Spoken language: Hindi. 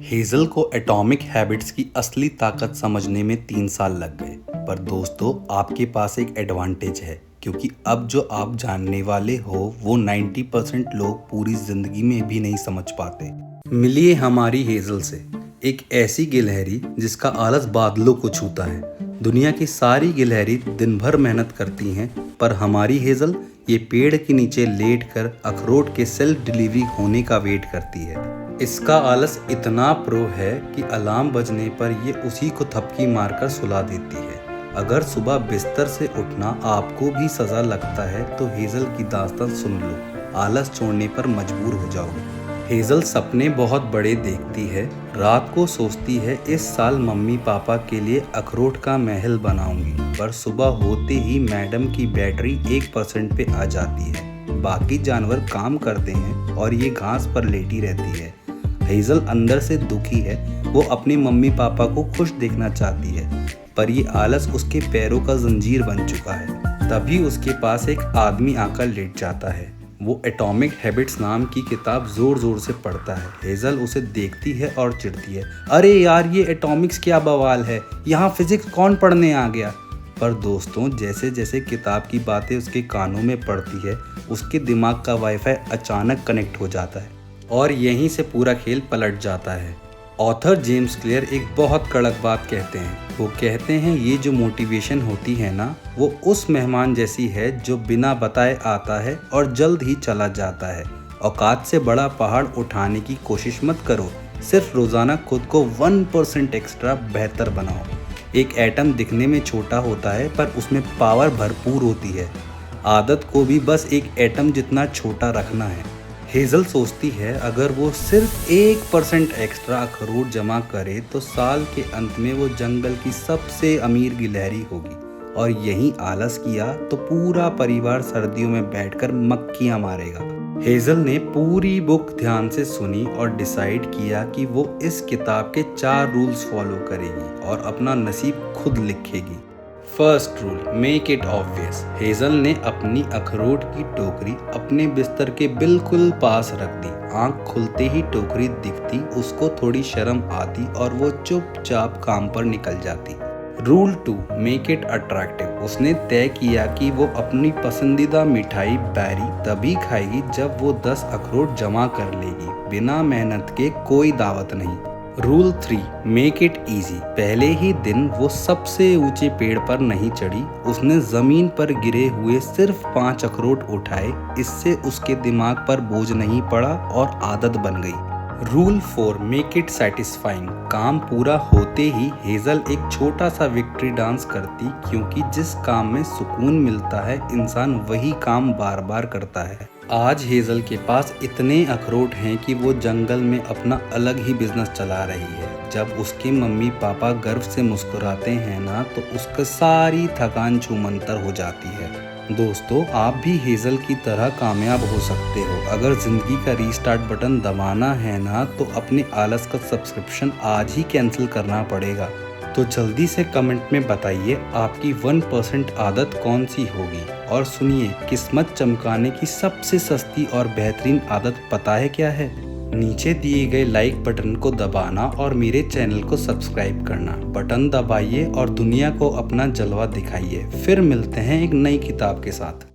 हेज़ल को एटॉमिक हैबिट्स की असली ताकत समझने में 3 साल लग गए। पर दोस्तों, आपके पास एक एडवांटेज है, क्योंकि अब जो आप जानने वाले हो वो 90% लोग पूरी जिंदगी में भी नहीं समझ पाते। मिलिए हमारी हेज़ल से, एक ऐसी गिलहरी जिसका आलस बादलों को छूता है। दुनिया की सारी गिलहरी दिन भर मेहनत करती हैं, पर हमारी हेज़ल ये पेड़ के नीचे लेट कर अखरोट के सेल्फ डिलीवरी होने का वेट करती है। इसका आलस इतना प्रो है कि अलार्म बजने पर ये उसी को थपकी मारकर सुला देती है। अगर सुबह बिस्तर से उठना आपको भी सजा लगता है तो हेज़ल की दास्तान सुन लो, आलस छोड़ने पर मजबूर हो जाओगे। हेज़ल सपने बहुत बड़े देखती है। रात को सोचती है इस साल मम्मी पापा के लिए अखरोट का महल बनाऊंगी, पर सुबह होते ही मैडम की बैटरी 1% पे आ जाती है। बाकी जानवर काम करते हैं और ये घास पर लेटी रहती है। हेज़ल अंदर से दुखी है, वो अपनी मम्मी पापा को खुश देखना चाहती है, पर ये आलस उसके पैरों का जंजीर बन चुका है। तभी उसके पास एक आदमी आकर लेट जाता है। वो एटॉमिक हैबिट्स नाम की किताब जोर जोर से पढ़ता है। हेज़ल उसे देखती है और चिढ़ती है, अरे यार, ये एटॉमिक्स क्या बवाल है, यहाँ फिजिक्स कौन पढ़ने आ गया। पर दोस्तों, जैसे जैसे किताब की बातें उसके कानों में पड़ती है, उसके दिमाग का वाईफाई अचानक कनेक्ट हो जाता है और यहीं से पूरा खेल पलट जाता है। ऑथर जेम्स क्लियर एक बहुत कड़क बात कहते हैं। वो कहते हैं ये जो मोटिवेशन होती है ना, वो उस मेहमान जैसी है जो बिना बताए आता है और जल्द ही चला जाता है। औकात से बड़ा पहाड़ उठाने की कोशिश मत करो, सिर्फ रोज़ाना खुद को 1% एक्स्ट्रा बेहतर बनाओ। एक एटम दिखने में छोटा होता है, पर उसमें पावर भरपूर होती है। आदत को भी बस एक एटम जितना छोटा रखना है। हेज़ल सोचती है अगर वो सिर्फ 1% एक्स्ट्रा अखरोट जमा करे तो साल के अंत में वो जंगल की सबसे अमीर गिलहरी होगी। और यही आलस किया तो पूरा परिवार सर्दियों में बैठकर मक्खियाँ मारेगा। हेज़ल ने पूरी बुक ध्यान से सुनी और डिसाइड किया कि वो इस किताब के 4 रूल्स फॉलो करेगी और अपना नसीब खुद लिखेगी। First rule, make it obvious. Hazel ने अपनी अखरोट की टोकरी अपने बिस्तर के बिल्कुल पास रख दी। आंख खुलते ही टोकरी दिखती, उसको थोड़ी शर्म आती और वो चुपचाप काम पर निकल जाती। Rule 2, make it attractive. उसने तय किया कि वो अपनी पसंदीदा मिठाई बैरी तभी खाएगी जब वो 10 अखरोट जमा कर लेगी। बिना मेहनत के कोई दावत नहीं। Rule 3, make it easy. पहले ही दिन वो सबसे ऊंचे पेड़ पर नहीं चढ़ी, उसने जमीन पर गिरे हुए सिर्फ 5 अखरोट उठाए। इससे उसके दिमाग पर बोझ नहीं पड़ा और आदत बन गई। Rule 4, make it satisfying. काम पूरा होते ही हेज़ल एक छोटा सा विक्ट्री डांस करती, क्योंकि जिस काम में सुकून मिलता है इंसान वही काम बार बार करता है। आज हेज़ल के पास इतने अखरोट हैं कि वो जंगल में अपना अलग ही बिजनेस चला रही है। जब उसके मम्मी पापा गर्व से मुस्कुराते हैं ना, तो उसका सारी थकान छूमंतर हो जाती है। दोस्तों, आप भी हेज़ल की तरह कामयाब हो सकते हो। अगर ज़िंदगी का रीस्टार्ट बटन दबाना है ना, तो अपने आलस का सब्सक्रिप्शन आज ही कैंसिल करना पड़ेगा। तो जल्दी से कमेंट में बताइए आपकी 1% आदत कौन सी होगी। और सुनिए, किस्मत चमकाने की सबसे सस्ती और बेहतरीन आदत पता है क्या है? नीचे दिए गए लाइक बटन को दबाना और मेरे चैनल को सब्सक्राइब करना। बटन दबाइए और दुनिया को अपना जलवा दिखाइए। फिर मिलते हैं एक नई किताब के साथ।